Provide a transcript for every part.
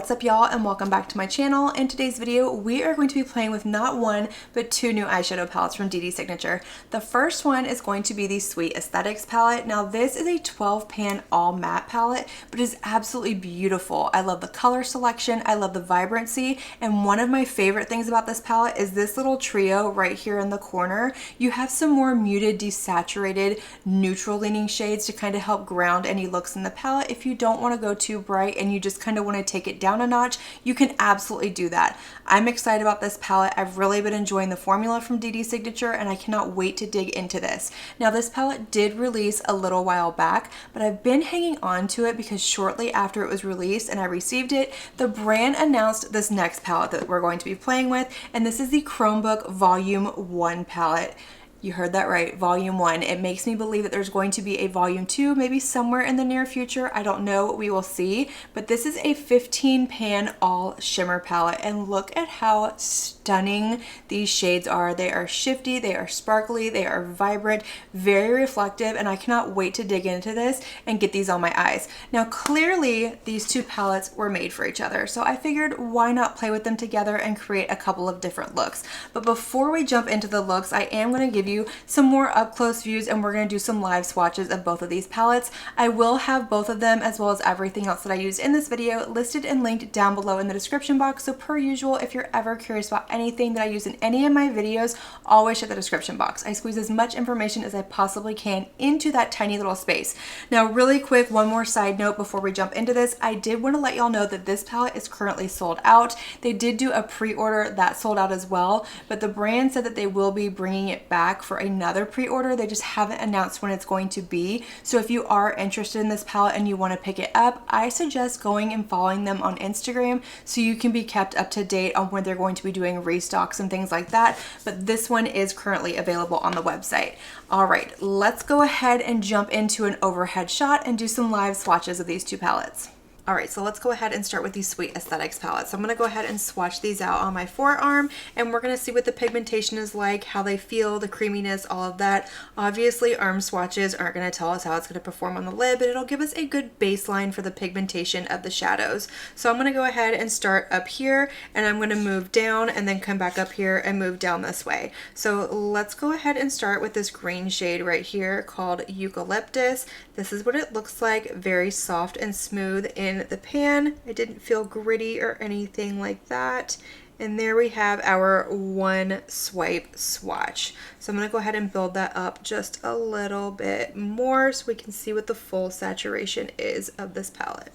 What's up y'all, and welcome back to my channel. In today's video we are going to be playing with not one but two new eyeshadow palettes from Dede'Signature. The first one is going to be the Sweet Aesthetics palette. Now this is a 12 pan all matte palette, but is absolutely beautiful. I love the color selection, I love the vibrancy, and one of my favorite things about this palette is this little trio right here in the corner. You have some more muted, desaturated, neutral leaning shades to kind of help ground any looks in the palette. If you don't want to go too bright and you just kind of want to take it down a notch, you can absolutely do that. I'm excited about this palette. I've really been enjoying the formula from Dede'Signature and I cannot wait to dig into this. Now this palette did release a little while back, but I've been hanging on to it because shortly after it was released and I received it, the brand announced this next palette that we're going to be playing with, and this is the Chromebook Volume 1 palette. You heard that right, Volume 1. It makes me believe that there's going to be a Volume 2, maybe somewhere in the near future. I don't know, we will see. But this is a 15 pan all shimmer palette, and look at how stunning these shades are. They are shifty, they are sparkly, they are vibrant, very reflective, and I cannot wait to dig into this and get these on my eyes. Now clearly these two palettes were made for each other, so I figured why not play with them together and create a couple of different looks. But before we jump into the looks, I am going to give you some more up close views and we're going to do some live swatches of both of these palettes. I will have both of them as well as everything else that I use in this video listed and linked down below in the description box. So per usual, if you're ever curious about anything that I use in any of my videos, always check the description box. I squeeze as much information as I possibly can into that tiny little space. Now really quick, one more side note before we jump into this. I did want to let y'all know that this palette is currently sold out. They did do a pre-order that sold out as well, but the brand said that they will be bringing it back for another pre-order. They just haven't announced when it's going to be. So if you are interested in this palette and you want to pick it up, I suggest going and following them on Instagram so you can be kept up to date on when they're going to be doing restocks and things like that. But this one is currently available on the website. All right, let's go ahead and jump into an overhead shot and do some live swatches of these two palettes. All right, so let's go ahead and start with the Sweet Aesthetics palette. So I'm going to go ahead and swatch these out on my forearm, and we're going to see what the pigmentation is like, how they feel, the creaminess, all of that. Obviously, arm swatches aren't going to tell us how it's going to perform on the lid, but it'll give us a good baseline for the pigmentation of the shadows. So I'm going to go ahead and start up here, and I'm going to move down and then come back up here and move down this way. So let's go ahead and start with this green shade right here called Eucalyptus. This is what it looks like, very soft and smooth in the pan. It didn't feel gritty or anything like that. And there we have our one swipe swatch. So I'm going to go ahead and build that up just a little bit more so we can see what the full saturation is of this palette.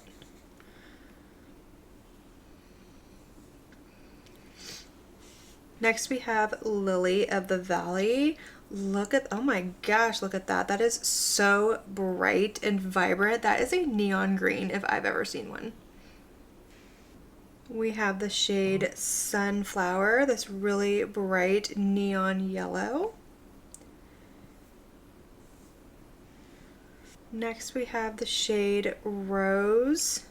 Next we have Lily of the Valley. Look at, oh my gosh, look at that. That is so bright and vibrant. That is a neon green if I've ever seen one. We have the shade Sunflower, this really bright neon yellow. Next we have the shade Rose.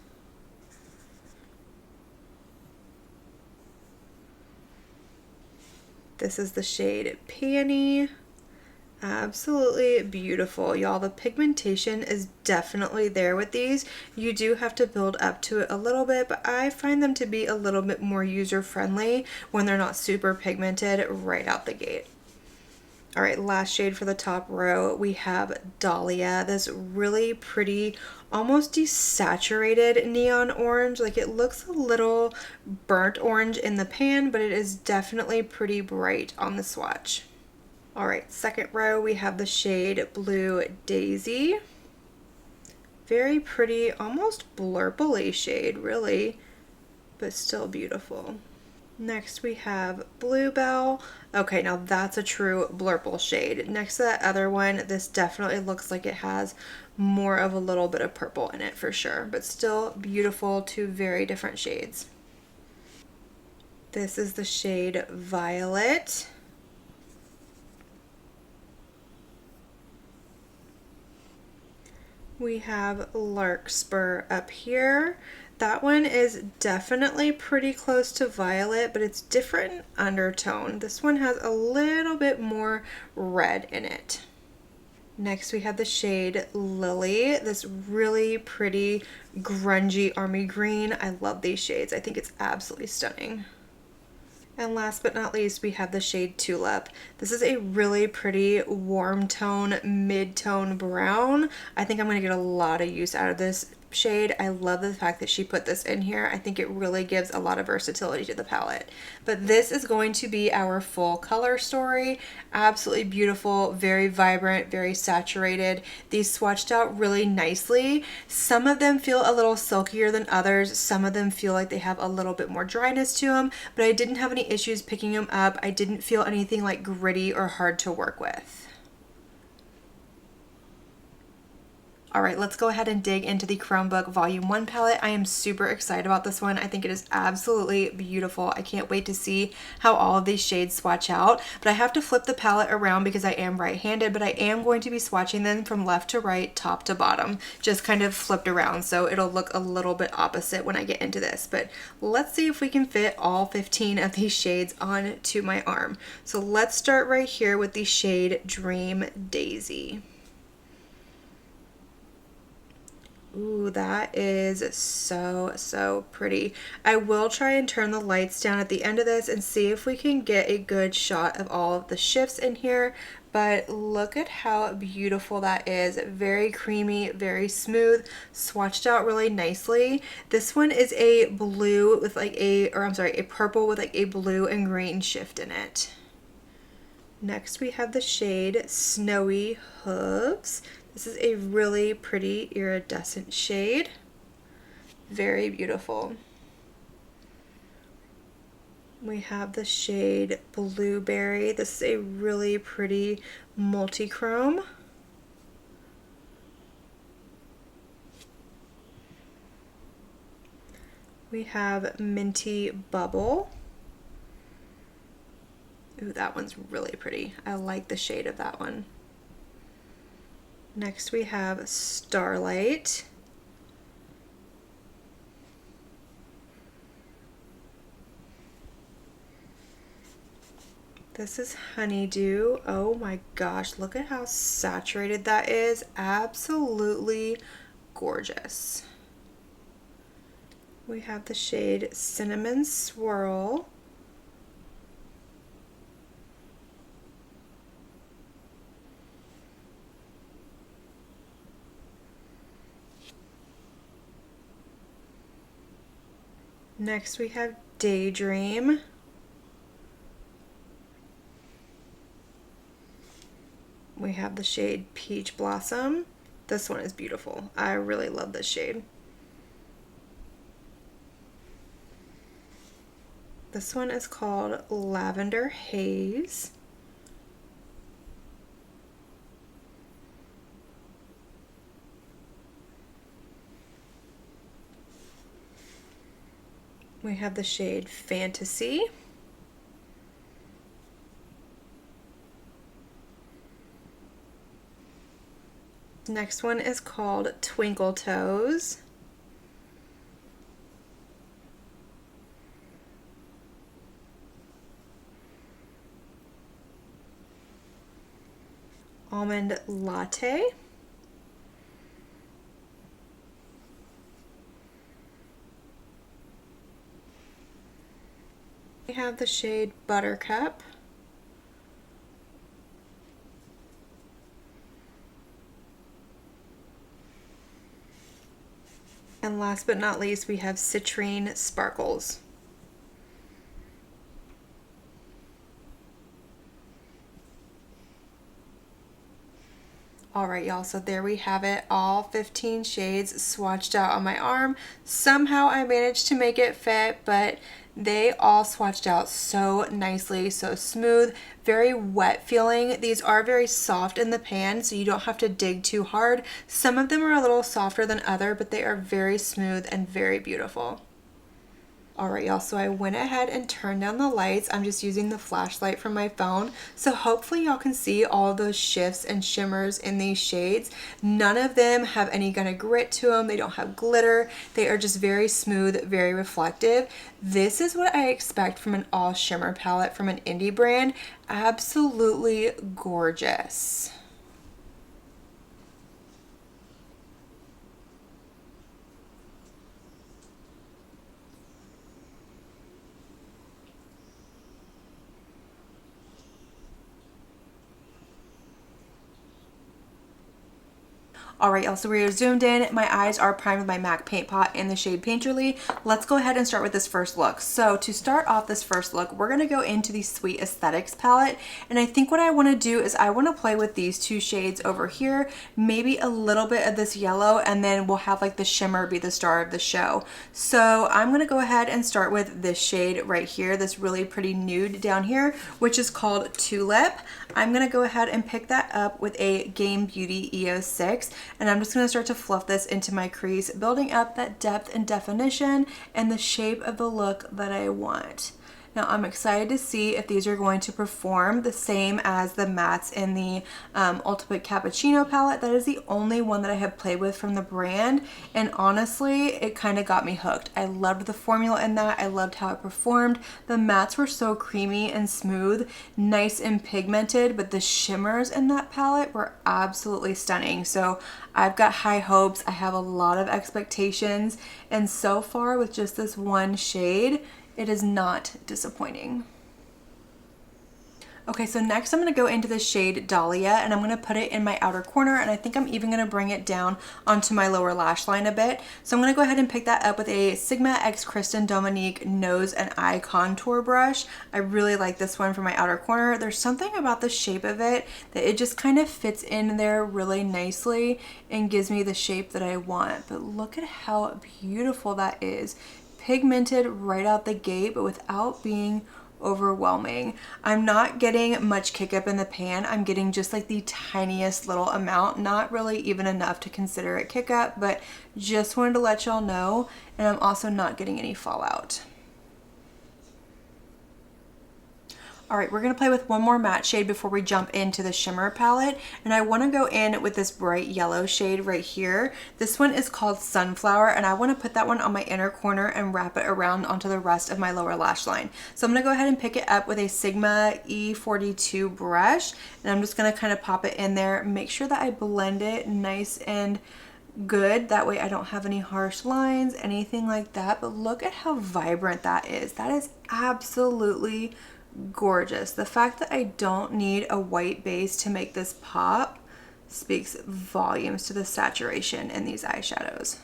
This is the shade Peony. Absolutely beautiful, y'all. The pigmentation is definitely there with these. You do have to build up to it a little bit, but I find them to be a little bit more user-friendly when they're not super pigmented right out the gate. All right, last shade for the top row, we have Dahlia, this really pretty, almost desaturated neon orange. Like it looks a little burnt orange in the pan, but it is definitely pretty bright on the swatch. All right, second row, we have the shade Blue Daisy. Very pretty, almost blurple-y shade, really, but still beautiful. Next we have Bluebell. Okay, now that's a true blurple shade. Next to that other one, this definitely looks like it has more of a little bit of purple in it for sure, but still beautiful, two very different shades. This is the shade Violet. We have Larkspur up here. That one is definitely pretty close to Violet, but it's different undertone. This one has a little bit more red in it. Next we have the shade Lily, this really pretty grungy army green. I love these shades. I think it's absolutely stunning. And last but not least, we have the shade Tulip. This is a really pretty warm tone, mid-tone brown. I think I'm going to get a lot of use out of this shade. I love the fact that she put this in here. I think it really gives a lot of versatility to the palette. But this is going to be our full color story. Absolutely beautiful, very vibrant, very saturated. These swatched out really nicely. Some of them feel a little silkier than others. Some of them feel like they have a little bit more dryness to them, but I didn't have any issues picking them up. I didn't feel anything like gritty or hard to work with. All right, let's go ahead and dig into the Chromebook Volume 1 palette. I am super excited about this one. I think it is absolutely beautiful. I can't wait to see how all of these shades swatch out, but I have to flip the palette around because I am right-handed, but I am going to be swatching them from left to right, top to bottom, just kind of flipped around, so it'll look a little bit opposite when I get into this. But let's see if we can fit all 15 of these shades onto my arm. So let's start right here with the shade Dream Daisy. Ooh, that is so pretty. I will try and turn the lights down at the end of this and see if we can get a good shot of all of the shifts in here, but look at how beautiful that is. Very creamy, very smooth, swatched out really nicely. This one is a blue with like a purple with like a blue and green shift in it. Next we have the shade Snowy Hooves. This is a really pretty iridescent shade. Very beautiful. We have the shade Blueberry. This is a really pretty multi-chrome. We have Minty Bubble. Ooh, that one's really pretty. I like the shade of that one. Next we have Starlight. This is Honeydew. Oh my gosh, look at how saturated that is. Absolutely gorgeous. We have the shade Cinnamon Swirl. Next we have Daydream. We have the shade Peach Blossom. This one is beautiful. I really love this shade. This one is called Lavender Haze. We have the shade Fantasy. Next one is called Twinkle Toes. Almond Latte. We have the shade Buttercup. And last but not least, we have Citrine Sparkles. All right, y'all, so there we have it, all 15 shades swatched out on my arm. Somehow I managed to make it fit, but they all swatched out so nicely, so smooth, very wet feeling. These are very soft in the pan, so you don't have to dig too hard. Some of them are a little softer than other, but they are very smooth and very beautiful. All right, y'all, so I went ahead and turned down the lights. I'm just using the flashlight from my phone. So hopefully y'all can see all those shifts and shimmers in these shades. None of them have any kind of grit to them. They don't have glitter. They are just very smooth, very reflective. This is what I expect from an all shimmer palette from an indie brand. Absolutely gorgeous. All right, y'all, so we are zoomed in. My eyes are primed with my MAC paint pot in the shade Painterly. Let's go ahead and start with this first look. So to start off this first look, we're gonna go into the Sweet Aesthetics palette. And I think what I wanna do is I wanna play with these two shades over here, maybe a little bit of this yellow, and then we'll have like the shimmer be the star of the show. So I'm gonna go ahead and start with this shade right here, this really pretty nude down here, which is called Tulip. I'm gonna go ahead and pick that up with a Game Beauty EO6, and I'm just gonna start to fluff this into my crease, building up that depth and definition and the shape of the look that I want. Now I'm excited to see if these are going to perform the same as the mattes in the Ultimate Cappuccino palette. That is the only one that I have played with from the brand, and honestly it kind of got me hooked. I loved the formula in that. I loved how it performed. The mattes were so creamy and smooth, nice and pigmented, but the shimmers in that palette were absolutely stunning. So I've got high hopes. I have a lot of expectations, and so far with just this one shade, it is not disappointing. Okay, so next I'm going to go into the shade Dahlia, and I'm going to put it in my outer corner, and I think I'm even going to bring it down onto my lower lash line a bit. So I'm going to go ahead and pick that up with a Sigma X Kristen Dominique nose and eye contour brush. I really like this one for my outer corner. There's something about the shape of it that it just kind of fits in there really nicely and gives me the shape that I want. But look at how beautiful that is. Pigmented right out the gate, but without being overwhelming. I'm not getting much kick up in the pan. I'm getting just like the tiniest little amount, not really even enough to consider it kick up, but just wanted to let y'all know. And I'm also not getting any fallout. All right, we're gonna play with one more matte shade before we jump into the shimmer palette. And I wanna go in with this bright yellow shade right here. This one is called Sunflower, and I wanna put that one on my inner corner and wrap it around onto the rest of my lower lash line. So I'm gonna go ahead and pick it up with a Sigma E42 brush, and I'm just gonna kind of pop it in there, make sure that I blend it nice and good. That way I don't have any harsh lines, anything like that. But look at how vibrant that is. That is absolutely gorgeous. The fact that I don't need a white base to make this pop speaks volumes to the saturation in these eyeshadows.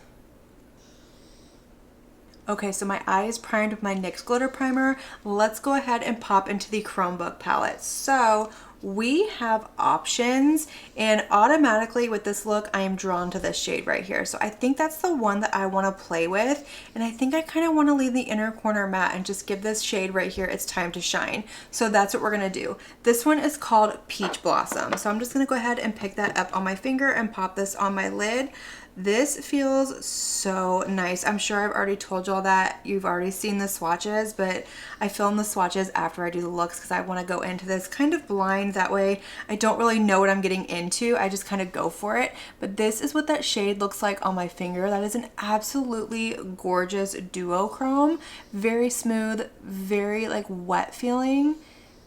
Okay, so my eye is primed with my NYX glitter primer. Let's go ahead and pop into the Chromebook palette. So we have options, and automatically with this look I am drawn to this shade right here. So I think that's the one that I want to play with, and I think I kind of want to leave the inner corner matte and just give this shade right here its time to shine. So that's what we're gonna do. This one is called Peach Blossom, so I'm just gonna go ahead and pick that up on my finger and pop this on my lid. This feels so nice. I'm sure I've already told y'all that. You've already seen the swatches, but I film the swatches after I do the looks because I want to go into this kind of blind. That way I don't really know what I'm getting into. I just kind of go for it. But this is what that shade looks like on my finger. That is an absolutely gorgeous duochrome. Very smooth, very like wet feeling.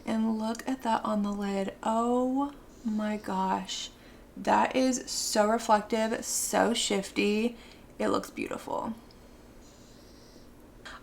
And look at that on the lid. Oh my gosh. That is so reflective, so shifty. It looks beautiful.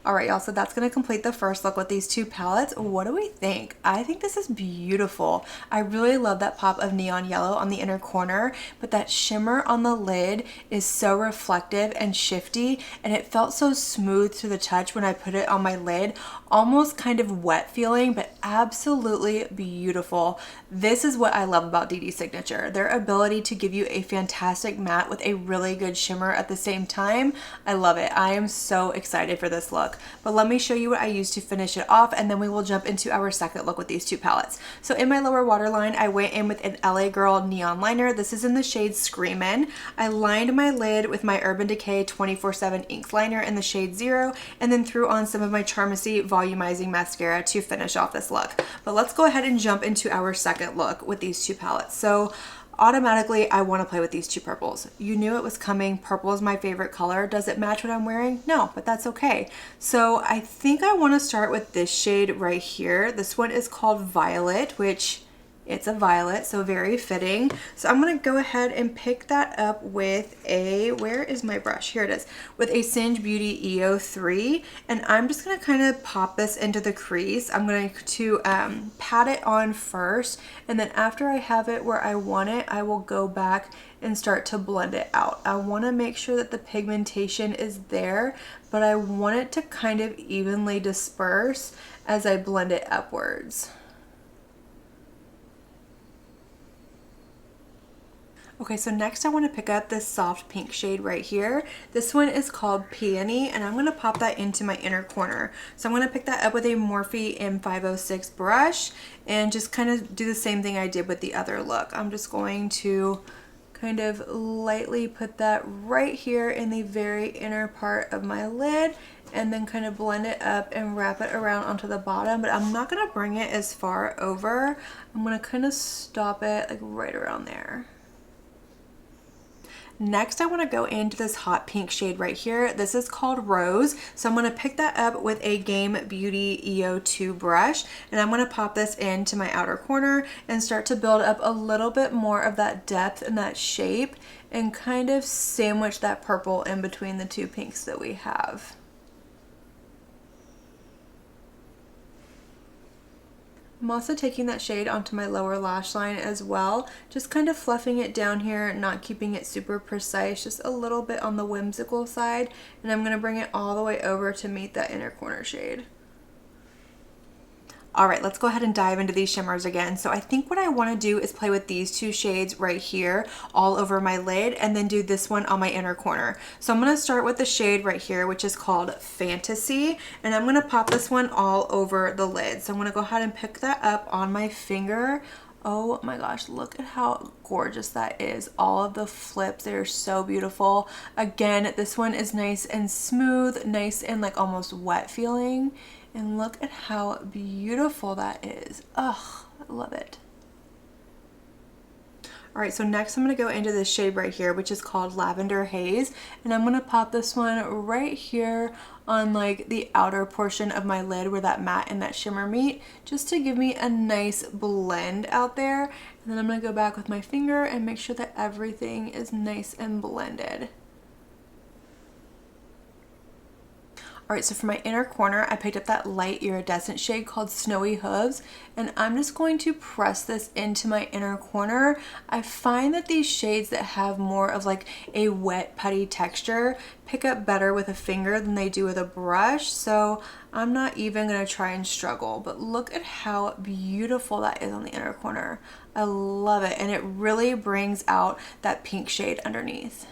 All right, y'all, so that's gonna complete the first look with these two palettes. What do we think? I think this is beautiful. I really love that pop of neon yellow on the inner corner, but that shimmer on the lid is so reflective and shifty, and it felt so smooth to the touch when I put it on my lid, almost kind of wet feeling, but absolutely beautiful. This is what I love about Dede'Signature, their ability to give you a fantastic matte with a really good shimmer at the same time. I love it. I am so excited for this look. But let me show you what I used to finish it off, and then we will jump into our second look with these two palettes. So in my lower waterline, I went in with an LA Girl neon liner. This is in the shade Screamin'. I lined my lid with my Urban Decay 24/7 Inks liner in the shade 0, and then threw on some of my Charmacy volumizing mascara to finish off this look. But let's go ahead and jump into our second look with these two palettes. So automatically I want to play with these two purples. You knew it was coming. Purple is my favorite color. Does it match what I'm wearing? No, but that's okay. So I think I want to start with this shade right here. This one is called Violet, which It's a violet, so very fitting. So I'm gonna go ahead and pick that up with a, where is my brush? Here it is, with a Singe Beauty EO3, and I'm just gonna kind of pop this into the crease. I'm going to pat it on first, and then after I have it where I want it, I will go back and start to blend it out. I want to make sure that the pigmentation is there, but I want it to kind of evenly disperse as I blend it upwards. Okay, so next I want to pick up this soft pink shade right here. This one is called Peony, and I'm going to pop that into my inner corner. So I'm going to pick that up with a Morphe M506 brush and just kind of do the same thing I did with the other look. I'm just going to kind of lightly put that right here in the very inner part of my lid, and then kind of blend it up and wrap it around onto the bottom, but I'm not going to bring it as far over. I'm going to kind of stop it like right around there. Next, I want to go into this hot pink shade right here. This is called Rose. So I'm going to pick that up with a Game Beauty EO2 brush, and I'm going to pop this into my outer corner and start to build up a little bit more of that depth and that shape, and kind of sandwich that purple in between the two pinks that we have. I'm also taking that shade onto my lower lash line as well, just kind of fluffing it down here, not keeping it super precise, just a little bit on the whimsical side, and I'm going to bring it all the way over to meet that inner corner shade. All right, let's go ahead and dive into these shimmers again. So I think what I want to do is play with these two shades right here all over my lid, and then do this one on my inner corner. So I'm going to start with the shade right here, which is called Fantasy, and I'm going to pop this one all over the lid. So I'm going to go ahead and pick that up on my finger. Oh my gosh, look at how gorgeous that is. All of the flips, they're so beautiful. Again, this one is nice and smooth, nice and like almost wet feeling. And look at how beautiful that is. Ugh, I love it. All right, so next I'm going to go into this shade right here, which is called Lavender Haze, and I'm going to pop this one right here on like the outer portion of my lid where that matte and that shimmer meet, just to give me a nice blend out there. And then I'm going to go back with my finger and make sure that everything is nice and blended. All right, so for my inner corner, I picked up that light iridescent shade called Snowy Hooves, and I'm just going to press this into my inner corner. I find that these shades that have more of like a wet, putty texture pick up better with a finger than they do with a brush, so I'm not even gonna try and struggle, but look at how beautiful that is on the inner corner. I love it, and it really brings out that pink shade underneath.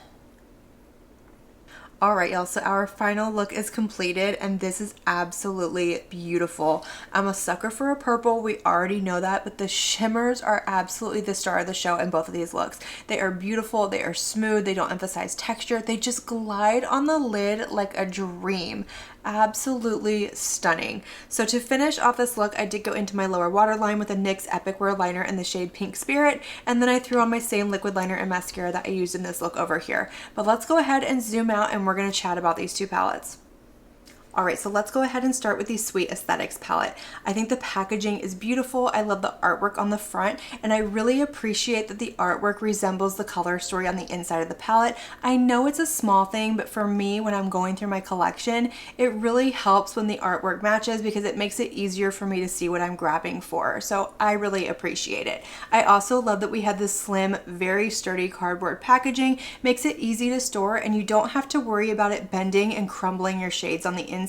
All right, y'all, so our final look is completed, and this is absolutely beautiful. I'm a sucker for a purple, we already know that, but the shimmers are absolutely the star of the show in both of these looks. They are beautiful, they are smooth, they don't emphasize texture, they just glide on the lid like a dream. Absolutely stunning. So to finish off this look, I did go into my lower waterline with a NYX Epic Wear liner in the shade Pink Spirit, and then I threw on my same liquid liner and mascara that I used in this look over here. But let's go ahead and zoom out, and we're going to chat about these two palettes. All right, so let's go ahead and start with the Sweet Aesthetics palette. I think the packaging is beautiful. I love the artwork on the front, and I really appreciate that the artwork resembles the color story on the inside of the palette. I know it's a small thing, but for me, when I'm going through my collection, it really helps when the artwork matches because it makes it easier for me to see what I'm grabbing for. So I really appreciate it. I also love that we have this slim, very sturdy cardboard packaging. Makes it easy to store, and you don't have to worry about it bending and crumbling your shades on the inside.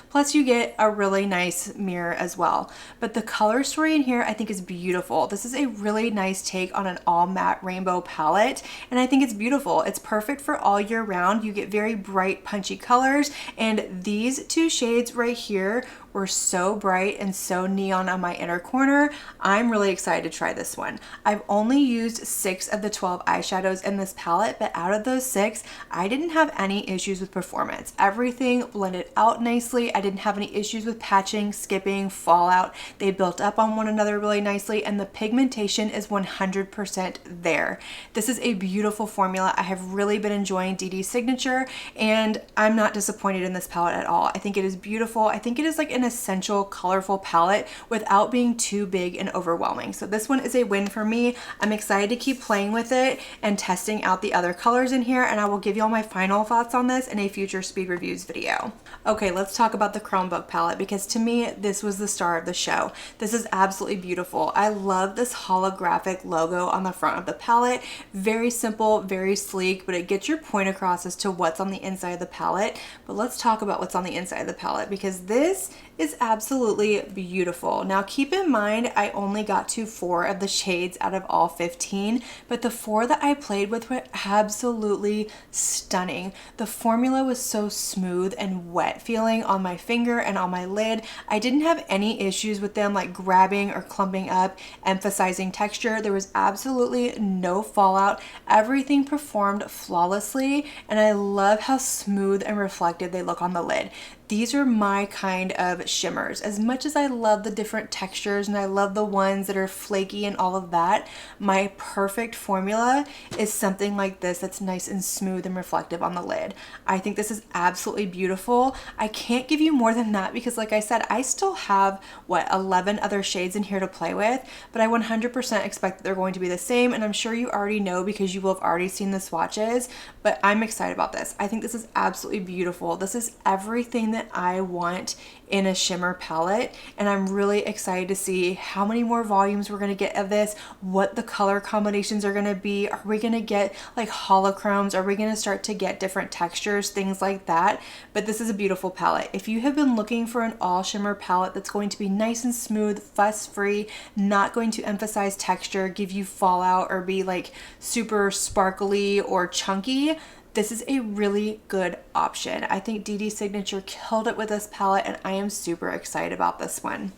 Plus you get a really nice mirror as well. But the color story in here I think is beautiful. This is a really nice take on an all matte rainbow palette, and I think it's beautiful. It's perfect for all year round. You get very bright punchy colors, and these two shades right here were so bright and so neon on my inner corner. I'm really excited to try this one. I've only used 6 of the 12 eyeshadows in this palette, but out of those 6, I didn't have any issues with performance. Everything blended out nicely. I didn't have any issues with patching, skipping, fallout. They built up on one another really nicely, and the pigmentation is 100% there. This is a beautiful formula. I have really been enjoying Dede'Signature, and I'm not disappointed in this palette at all. I think it is beautiful. I think it is like an an essential, colorful palette without being too big and overwhelming. So this one is a win for me. I'm excited to keep playing with it and testing out the other colors in here, and I will give you all my final thoughts on this in a future speed reviews video. Okay, let's talk about the Chromebook palette, because to me, this was the star of the show. This is absolutely beautiful. I love this holographic logo on the front of the palette. Very simple, very sleek, but it gets your point across as to what's on the inside of the palette. But let's talk about what's on the inside of the palette, because this is absolutely beautiful. Now keep in mind, I only got to 4 of the shades out of all 15, but the 4 that I played with were absolutely stunning. The formula was so smooth and wet feeling on my finger and on my lid. I didn't have any issues with them like grabbing or clumping up, emphasizing texture. There was absolutely no fallout. Everything performed flawlessly, and I love how smooth and reflective they look on the lid. These are my kind of shimmers. As much as I love the different textures and I love the ones that are flaky and all of that, my perfect formula is something like this that's nice and smooth and reflective on the lid. I think this is absolutely beautiful. I can't give you more than that because, like I said, I still have, 11 other shades in here to play with, but I 100% expect that they're going to be the same, and I'm sure you already know because you will have already seen the swatches, but I'm excited about this. I think this is absolutely beautiful. This is everything that I want in a shimmer palette, and I'm really excited to see how many more volumes we're going to get of this, what the color combinations are going to be. Are we going to get like holochromes? Are we going to start to get different textures, things like that? But this is a beautiful palette. If you have been looking for an all shimmer palette that's going to be nice and smooth, fuss free, not going to emphasize texture, give you fallout, or be like super sparkly or chunky, this is a really good option. I think Dede'Signature killed it with this palette, and I am super excited about this one.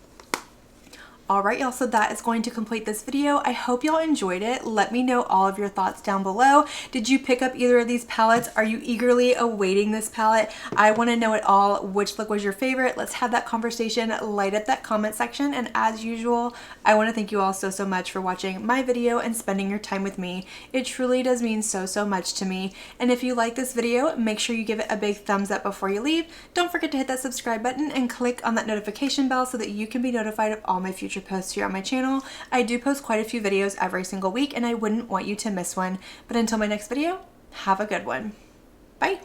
Alright y'all, so that is going to complete this video. I hope y'all enjoyed it. Let me know all of your thoughts down below. Did you pick up either of these palettes? Are you eagerly awaiting this palette? I want to know it all. Which look was your favorite? Let's have that conversation. Light up that comment section, and as usual, I want to thank you all so much for watching my video and spending your time with me. It truly does mean so much to me, and if you like this video, make sure you give it a big thumbs up before you leave. Don't forget to hit that subscribe button and click on that notification bell so that you can be notified of all my future posts here on my channel. I do post quite a few videos every single week, and I wouldn't want you to miss one. But until my next video, have a good one. Bye.